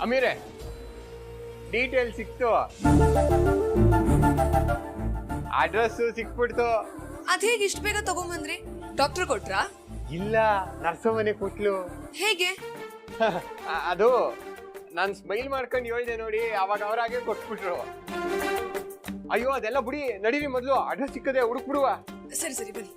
ಅಮೀರೆ detail ಸಿಕ್ತು, address ಸಿಕ್ಬಿಡ್ತು. ಅದೇಗ ಇಷ್ಟು ಬೇಗ ತಗೊಂಬಂದ್ರಿ? ಡಾಕ್ಟರ್ ಕೊಟ್ರಾ? ಇಲ್ಲ, ನರ್ಸಮ್ಮನೆ ಕೊಟ್ಲು. ಹೇಗೆ? ಅದು ನಾನು ಸ್ಮೈಲ್ ಮಾಡ್ಕೊಂಡು ಹೇಳಿದೆ ನೋಡಿ, ಅವಾಗ ಅವರಾಗೆ ಕೊಟ್ಬಿಟ್ರು. ಅಯ್ಯೋ ಅದೆಲ್ಲ ಬಿಡಿ, ನಡೀರಿ ಮೊದಲು ಅಡ್ರೆಸ್ ಸಿಕ್ಕದೆ ಹುಡುಕ್ಬಿಡುವ. ಸರಿ ಸರಿ ಬನ್ನಿ.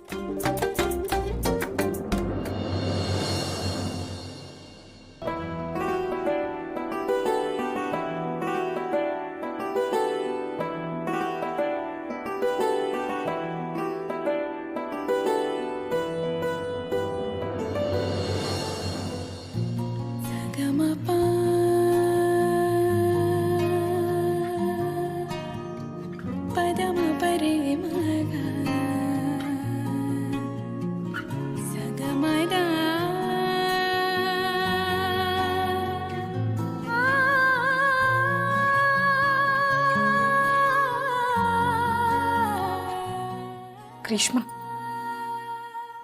ಗ್ರೀಷ್ಮ,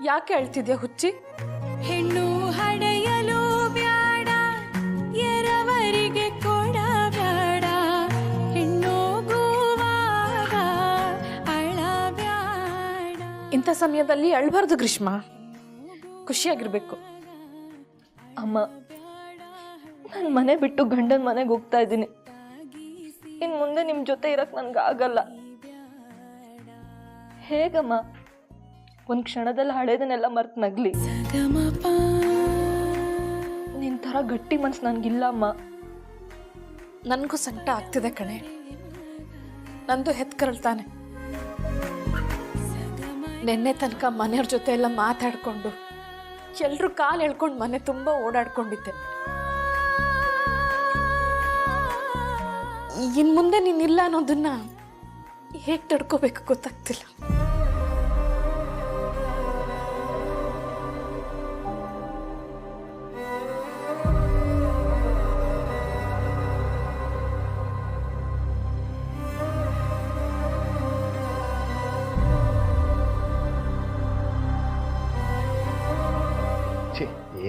ಯಾಕೆ ಅಳ್ತಿದ್ಯಾ ಹುಚ್ಚಿ? ಹೆಣ್ಣು ಹಡೆಯಲು ಬ್ಯಾಡ, ಎರವರಿಗೆ ಕೊಡ ಬ್ಯಾಡ, ಹೆಣ್ಣೋಗುವಾಗ ಅಳ ಬ್ಯಾಡ. ಇಂಥ ಸಮಯದಲ್ಲಿ ಅಳ್ಬಾರ್ದು ಗ್ರೀಷ್ಮ, ಖುಷಿಯಾಗಿರ್ಬೇಕು. ಅಮ್ಮ, ನಾನು ಮನೆ ಬಿಟ್ಟು ಗಂಡನ ಮನೆಗೆ ಹೋಗ್ತಾ ಇದ್ದೀನಿ. ಇನ್ನು ಮುಂದೆ ನಿಮ್ಮ ಜೊತೆ ಇರಕ್ಕೆ ನನಗಾಗಲ್ಲ. ಹೇಗಮ್ಮ ಒಂದು ಕ್ಷಣದಲ್ಲಿ ಹಳೇದನ್ನೆಲ್ಲ ಮರ್ತು ನಗ್ಲಿ? ನಿನ್ನ ಥರ ಗಟ್ಟಿ ಮನ್ಸು ನನಗಿಲ್ಲ ಅಮ್ಮ. ನನಗೂ ಸಂಕಟ ಆಗ್ತಿದೆ ಕಣೆ. ನಂದು ಹೆತ್ಕರಳ್ತಾನೆ. ನೆನ್ನೆ ತನಕ ಮನೆಯವ್ರ ಜೊತೆ ಎಲ್ಲ ಮಾತಾಡ್ಕೊಂಡು ಎಲ್ರೂ ಕಾಲು ಎಳ್ಕೊಂಡು ಮನೆ ತುಂಬ ಓಡಾಡ್ಕೊಂಡಿದ್ದೆ. ಇನ್ನು ಮುಂದೆ ನೀನಿಲ್ಲ ಅನ್ನೋದನ್ನ ಹೇಗೆ ತಡ್ಕೋಬೇಕು ಗೊತ್ತಾಗ್ತಿಲ್ಲ.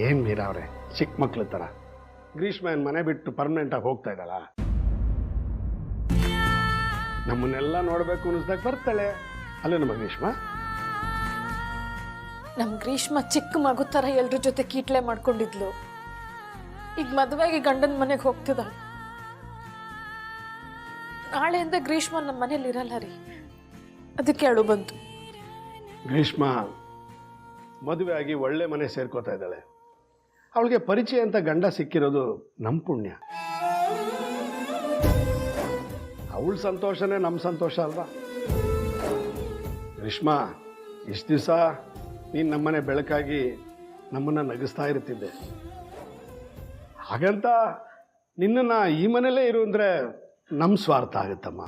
ಏನ್ ಮೀರಾ ಅವ್ರೆ, ಚಿಕ್ಕ ಮಕ್ಳ ತರ ಗ್ರೀಷ್ಮ ಮನೆ ಬಿಟ್ಟು ಪರ್ಮನೆಂಟ್ ಆಗಿ ಹೋಗ್ತಾ ಇದ್ದಾಳ. ನಮ್ಮನ್ನೆಲ್ಲ ನೋಡ್ಬೇಕು ಅನ್ನಿಸ್ದಾಗ ಬರ್ತಾಳೆ ಅಲ್ಲೇ ನಮ್ಮ ಗ್ರೀಷ್ಮ. ನಮ್ಮ ಗ್ರೀಷ್ಮ ಚಿಕ್ಕ ಮಗು ಥರ ಎಲ್ರ ಜೊತೆ ಕೀಟ್ಲೆ ಮಾಡ್ಕೊಂಡಿದ್ಲು. ಈಗ ಮದುವೆಗೆ ಗಂಡನ ಮನೆಗೆ ಹೋಗ್ತಿದ್ದಾಳೆ. ನಾಳೆಯಿಂದ ಗ್ರೀಷ್ಮ ನಮ್ಮ ಮನೇಲಿ ಇರಲ್ಲ ರೀ, ಅದಕ್ಕೆ ಅಳು ಬಂತು. ಗ್ರೀಷ್ಮ ಮದುವೆ ಆಗಿ ಒಳ್ಳೆ ಮನೆ ಸೇರ್ಕೋತಾ ಇದ್ದಾಳೆ. ಅವಳಿಗೆ ಪರಿಚಯ ಅಂತ ಗಂಡ ಸಿಕ್ಕಿರೋದು ನಮ್ಮ ಪುಣ್ಯ. ಅವಳ ಸಂತೋಷನೇ ನಮ್ಮ ಸಂತೋಷ ಅಲ್ವಾ? ಗ್ರೀಷ್ಮ, ಇಷ್ಟು ದಿವಸ ನೀನು ನಮ್ಮನೆ ಬೆಳಕಾಗಿ ನಮ್ಮನ್ನು ನಗಿಸ್ತಾ ಇರ್ತಿದ್ದೆ. ಹಾಗಂತ ನಿನ್ನನ್ನು ಈ ಮನೇಲೇ ಇರು ಅಂದರೆ ನಮ್ಮ ಸ್ವಾರ್ಥ ಆಗುತ್ತಮ್ಮ.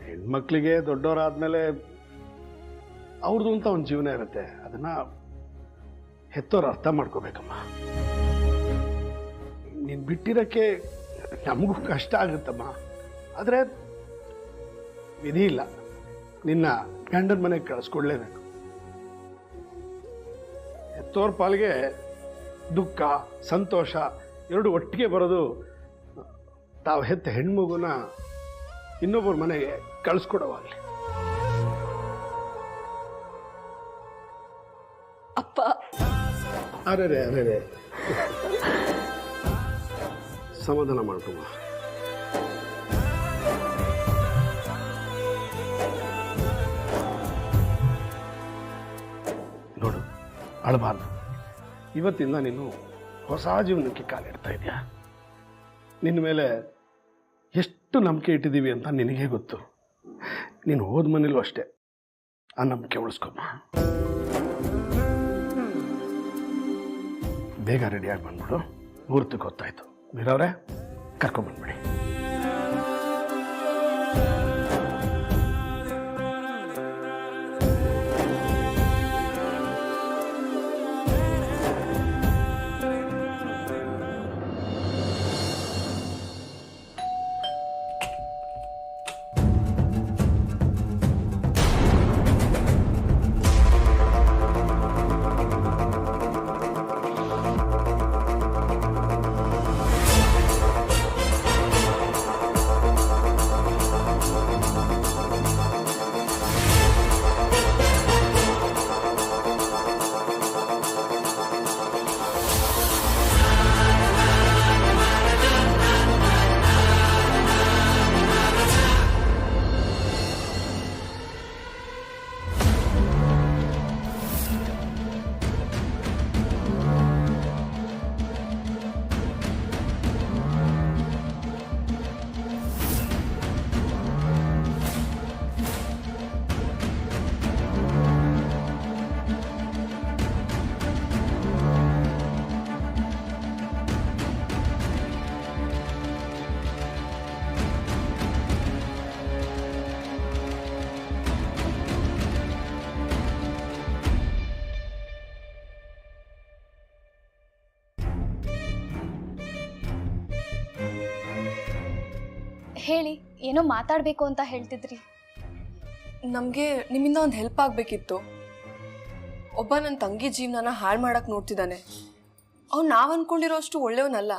ಹೆಣ್ಮಕ್ಳಿಗೆ ದೊಡ್ಡವರಾದ್ಮೇಲೆ ಅವ್ರದ್ದು ಅಂತ ಒಂದು ಜೀವನ ಇರುತ್ತೆ. ಅದನ್ನು ಹೆತ್ತೋರು ಅರ್ಥ ಮಾಡ್ಕೋಬೇಕಮ್ಮ. ನೀನು ಬಿಟ್ಟಿರೋಕ್ಕೆ ನಮಗೂ ಕಷ್ಟ ಆಗುತ್ತಮ್ಮ. ಆದರೆ ವಿಧಿ ಇಲ್ಲ, ನಿನ್ನ ಗಂಡನ ಮನೆಗೆ ಕಳಿಸ್ಕೊಡ್ಲೇಬೇಕು. ಹೆತ್ತೋರ್ ಪಾಲ್ಗೆ ದುಃಖ ಸಂತೋಷ ಎರಡು ಒಟ್ಟಿಗೆ ಬರೋದು ತಾವು ಹೆತ್ತ ಹೆಣ್ಮಗುನ ಇನ್ನೊಬ್ಬರ ಮನೆಗೆ ಕಳಿಸ್ಕೊಡೋವಾಗಲಿ. ಅಪ್ಪ, ಅರೆ ಸಮಾಧಾನ ಮಾಡ್ಕೊಮ್ಮ. ನೋಡು, ಅಳಬಾರ್ದು. ಇವತ್ತಿಂದ ನೀನು ಹೊಸ ಜೀವನಕ್ಕೆ ಕಾಲಿಡ್ತಾ ಇದೆಯಾ. ನಿನ್ನ ಮೇಲೆ ಎಷ್ಟು ನಂಬಿಕೆ ಇಟ್ಟಿದ್ದೀವಿ ಅಂತ ನಿನಗೇ ಗೊತ್ತು. ನೀನು ಹೋದ ಮನೇಲೂ ಅಷ್ಟೇ ಆ ನಂಬಿಕೆ ಉಳಿಸ್ಕೊಮ್ಮ. ಬೇಗ ರೆಡಿಯಾಗಿ ಬಂದ್ಬಿಡು, ಮುಹೂರ್ತಕ್ಕೆ ಗೊತ್ತಾಯ್ತು. ಮೀರವ್ರೆ, ಕರ್ಕೊಂಡ್ಬಂದ್ಬಿಡಿ. ಹೇಳಿ, ಏನೋ ಮಾತಾಡಬೇಕು ಅಂತ ಹೇಳ್ತಿದ್ರಿ. ನಮಗೆ ನಿಮ್ಮಿಂದ ಒಂದು ಹೆಲ್ಪ್ ಆಗಬೇಕಿತ್ತು. ಒಬ್ಬ ನನ್ನ ತಂಗಿ ಜೀವನನ ಹಾಳು ಮಾಡಕ್ಕೆ ನೋಡ್ತಿದ್ದಾನೆ. ಅವ್ನು ನಾವು ಅಂದ್ಕೊಂಡಿರೋ ಅಷ್ಟು ಒಳ್ಳೆಯವನಲ್ಲ.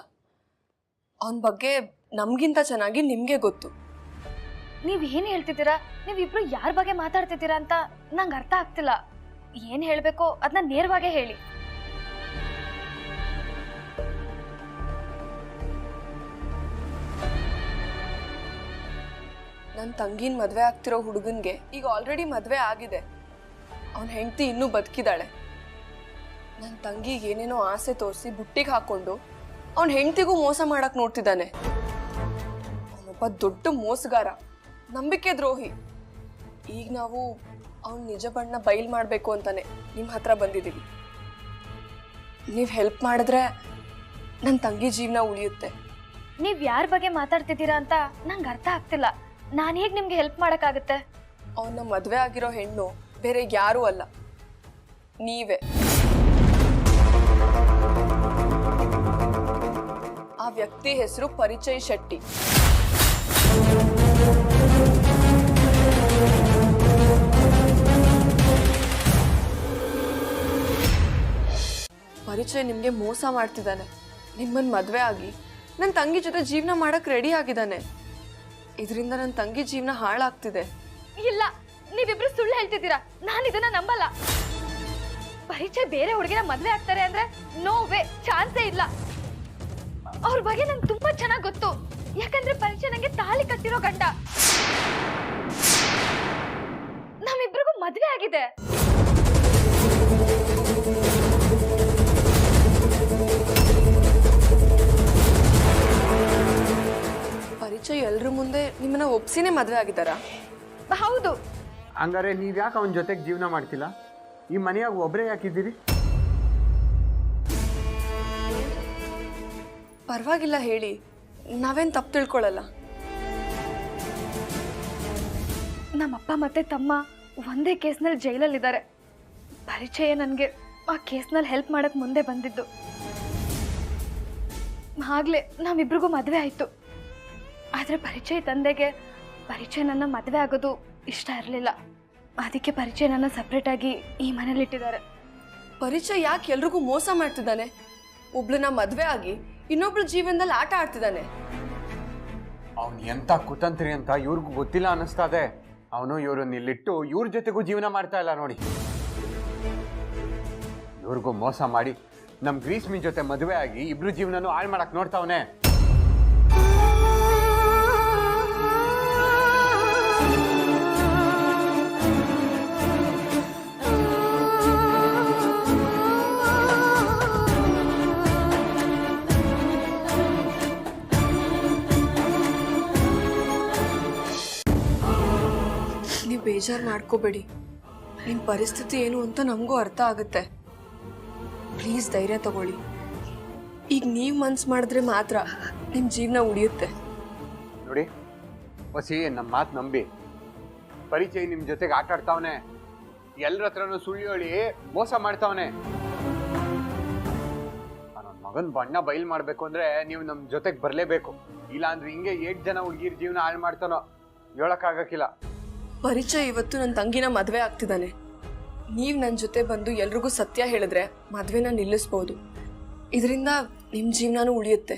ಅವನ ಬಗ್ಗೆ ನಮಗಿಂತ ಚೆನ್ನಾಗಿ ನಿಮಗೆ ಗೊತ್ತು. ನೀವು ಏನು ಹೇಳ್ತಿದ್ದೀರಾ? ನೀವಿಬ್ರು ಯಾರ ಬಗ್ಗೆ ಮಾತಾಡ್ತಿದ್ದೀರಾ ಅಂತ ನಂಗೆ ಅರ್ಥ ಆಗ್ತಿಲ್ಲ. ಏನು ಹೇಳಬೇಕೋ ಅದನ್ನ ನೇರವಾಗೇ ಹೇಳಿ. ನನ್ನ ತಂಗಿನ ಮದುವೆ ಆಗ್ತಿರೋ ಹುಡುಗನ್ಗೆ ಈಗ ಆಲ್ರೆಡಿ ಮದುವೆ ಆಗಿದೆ. ಅವನ ಹೆಂಡತಿ ಇನ್ನೂ ಬದುಕಿದ್ದಾಳೆ. ನನ್ನ ತಂಗಿಗೆ ಏನೇನೋ ಆಸೆ ತೋರಿಸಿ ಬುಟ್ಟಿಗೆ ಹಾಕೊಂಡು ಅವನ ಹೆಂಡತಿಗೂ ಮೋಸ ಮಾಡಕ್ಕೆ ನೋಡ್ತಿದ್ದಾನೆ. ಅವನೊಬ್ಬ ದೊಡ್ಡ ಮೋಸಗಾರ, ನಂಬಿಕೆ ದ್ರೋಹಿ. ಈಗ ನಾವು ಅವನ ನಿಜ ಬಣ್ಣ ಬಯಲು ಮಾಡಬೇಕು ಅಂತಾನೆ ನಿಮ್ಮ ಹತ್ರ ಬಂದಿದ್ದೀವಿ. ನೀವು ಹೆಲ್ಪ್ ಮಾಡಿದ್ರೆ ನನ್ನ ತಂಗಿ ಜೀವನ ಉಳಿಯುತ್ತೆ. ನೀವು ಯಾರ ಬಗ್ಗೆ ಮಾತಾಡ್ತಿದ್ದೀರಾ ಅಂತ ನಂಗೆ ಅರ್ಥ ಆಗ್ತಿಲ್ಲ. ನಾನು ಹೇಗೆ ನಿಮ್ಗೆ ಹೆಲ್ಪ್ ಮಾಡೋಕ್ಕಾಗುತ್ತೆ? ಅವನ ಮದುವೆ ಆಗಿರೋ ಹೆಣ್ಣು ಬೇರೆ ಯಾರೂ ಅಲ್ಲ, ನೀವೇ. ಆ ವ್ಯಕ್ತಿ ಹೆಸರು ಪರಿಚಯ್ ಶೆಟ್ಟಿ. ಪರಿಚಯ್ ನಿಮ್ಗೆ ಮೋಸ ಮಾಡ್ತಿದ್ದಾನೆ. ನಿಮ್ಮನ್ನ ಮದುವೆ ಆಗಿ ನನ್ನ ತಂಗಿ ಜೊತೆ ಜೀವನ ಮಾಡಕ್ ರೆಡಿ ಆಗಿದ್ದಾನೆ. ಇದರಿಂದ ನನ್ನ ತಂಗಿ ಜೀವನ ಹಾಳಾಗ್ತಿದೆ. ಇಲ್ಲ, ನೀವಿಬ್ರು ಸುಳ್ಳು ಹೇಳ್ತಿದ್ದೀರಾ. ನಾನು ಇದನ್ನ ನಂಬಲ್ಲ. ಪರಿಚಯ ಬೇರೆ ಹುಡುಗಿನ ಮದ್ವೆ ಆಗ್ತಾರೆ ಅಂದ್ರೆ ನೋ ವೇ, ಚಾನ್ಸೇ ಇಲ್ಲ. ಅವ್ರ ಬಗ್ಗೆ ನಂಗೆ ತುಂಬಾ ಚೆನ್ನಾಗಿ ಗೊತ್ತು. ಯಾಕಂದ್ರೆ ಪರಿಚಯ ನಂಗೆ ತಾಳಿ ಕಟ್ಟಿರೋ ಗಂಡ. ನಮ್ಮಿಬ್ರಿಗೂ ಮದ್ವೆ ಆಗಿದೆ. ಪರಿಚಯ ಎಲ್ರ ಮುಂದೆ ನಿಮ್ಮನ್ನ ಒಪ್ಸಿನೇ ಮದುವೆ ಆಗಿದ್ದಾರಾ? ಹೌದು. ಹಂಗಾರೆ ನೀವ್ ಯಾಕೆ ಅವನ ಜೊತೆಗೆ ಜೀವನ ಮಾಡ್ತಿಲ್ಲ? ಈ ಮನೆಯಾಗ ಒಬ್ಬರೇ ಯಾಕಿದ್ದೀರಿ? ಪರವಾಗಿಲ್ಲ ಹೇಳಿ, ನಾವೇನ್ ತಪ್ಪು ತಿಳ್ಕೊಳ್ಳಲ್ಲ. ನಮ್ಮಪ್ಪ ಮತ್ತೆ ತಮ್ಮ ಒಂದೇ ಕೇಸ್ನಲ್ಲಿ ಜೈಲಲ್ಲಿದ್ದಾರೆ. ಪರಿಚಯ ನನಗೆ ಆ ಕೇಸ್ನಲ್ಲಿ ಹೆಲ್ಪ್ ಮಾಡಕ್ ಮುಂದೆ ಬಂದಿದ್ದು. ಆಗ್ಲೇ ನಮ್ಮಿಬ್ರಿಗೂ ಮದುವೆ ಆಯ್ತು. ಆದ್ರೆ ಪರಿಚಯ ತಂದೆಗೆ ಪರಿಚಯ ನನ್ನ ಮದುವೆ ಆಗೋದು ಇಷ್ಟ ಇರಲಿಲ್ಲ. ಅದಕ್ಕೆ ಪರಿಚಯ ನನ್ನ ಸಪ್ರೇಟ್ ಆಗಿ ಈ ಮನೇಲಿ ಇಟ್ಟಿದ್ದಾರೆ. ಪರಿಚಯ ಯಾಕೆ ಎಲ್ರಿಗೂ ಮೋಸ ಮಾಡ್ತಿದ್ದಾನೆ? ಒಬ್ಳನ್ನ ಮದುವೆ ಆಗಿ ಇನ್ನೊಬ್ಳ ಜೀವನದಲ್ಲಿ ಆಟ ಆಡ್ತಿದ್ದಾನೆ. ಅವನು ಎಂತ ಕುತಂತ್ರಿ ಅಂತ ಇವ್ರಿಗೂ ಗೊತ್ತಿಲ್ಲ ಅನ್ನಿಸ್ತದೆ. ಅವನು ಇವ್ರನ್ನ ಇಲ್ಲಿಟ್ಟು ಇವ್ರ ಜೊತೆಗೂ ಜೀವನ ಮಾಡ್ತಾ ಇಲ್ಲ ನೋಡಿ. ಇವ್ರಿಗೂ ಮೋಸ ಮಾಡಿ ನಮ್ ಗ್ರೀಸ್ಮಿನ್ ಜೊತೆ ಮದುವೆ ಆಗಿ ಇಬ್ರು ಜೀವನನು ಹಾಳು ಮಾಡಕ್ ನೋಡ್ತಾವನೆ. ನೀವು ಬೇಜಾರು ಮಾಡ್ಕೋಬೇಡಿ. ನಿಮ್ಮ ಪರಿಸ್ಥಿತಿ ಏನು ಅಂತ ನಮಗೂ ಅರ್ಥ ಆಗುತ್ತೆ. ಪ್ಲೀಸ್ ಧೈರ್ಯ ತಗೊಳ್ಳಿ. ಈಗ ನೀವು ಮನ್ಸು ಮಾಡಿದ್ರೆ ಮಾತ್ರ ನಿಮ್ಮ ಜೀವನ ಉಳಿಯುತ್ತೆ. ನೋಡಿ ಹೊಸಿ ನಮ್ಮ ಮಾತು ನಂಬಿ. ಪರಿಚಯ ನಿಮ್ ಜೊತೆಗೆ ಆಟ ಆಡ್ತಾವನೆ. ಎಲ್ಲರ ಹತ್ರನೂ ಸುಳ್ಳು ಹೇಳಿ ಮೋಸ ಮಾಡ್ತಾವನೆ. ನನ್ನ ಮಗನ್ ಬಣ್ಣ ಬಯಲು ಮಾಡ್ಬೇಕು ಅಂದ್ರೆ ನೀವು ನಮ್ ಜೊತೆಗೆ ಬರ್ಲೇಬೇಕು. ಇಲ್ಲ ಅಂದ್ರೆ ಹಿಂಗೆ 8 ಜನ ಹುಡುಗಿರ್ ಜೀವನ ಹಾಳು ಮಾಡ್ತಾನೋ ಹೇಳಕ್ಕಾಗಕ್ಕಿಲ್ಲ. ಪರಿಚಯ ಇವತ್ತು ನನ್ನ ತಂಗಿನ ಮದುವೆ ಆಗ್ತಿದ್ದಾನೆ. ನೀವು ನನ್ನ ಜೊತೆ ಬಂದು ಎಲ್ರಿಗೂ ಸತ್ಯ ಹೇಳಿದ್ರೆ ಮದುವೆನ ನಿಲ್ಲಿಸ್ಬೋದು. ಇದರಿಂದ ನಿಮ್ಮ ಜೀವನನೂ ಉಳಿಯುತ್ತೆ.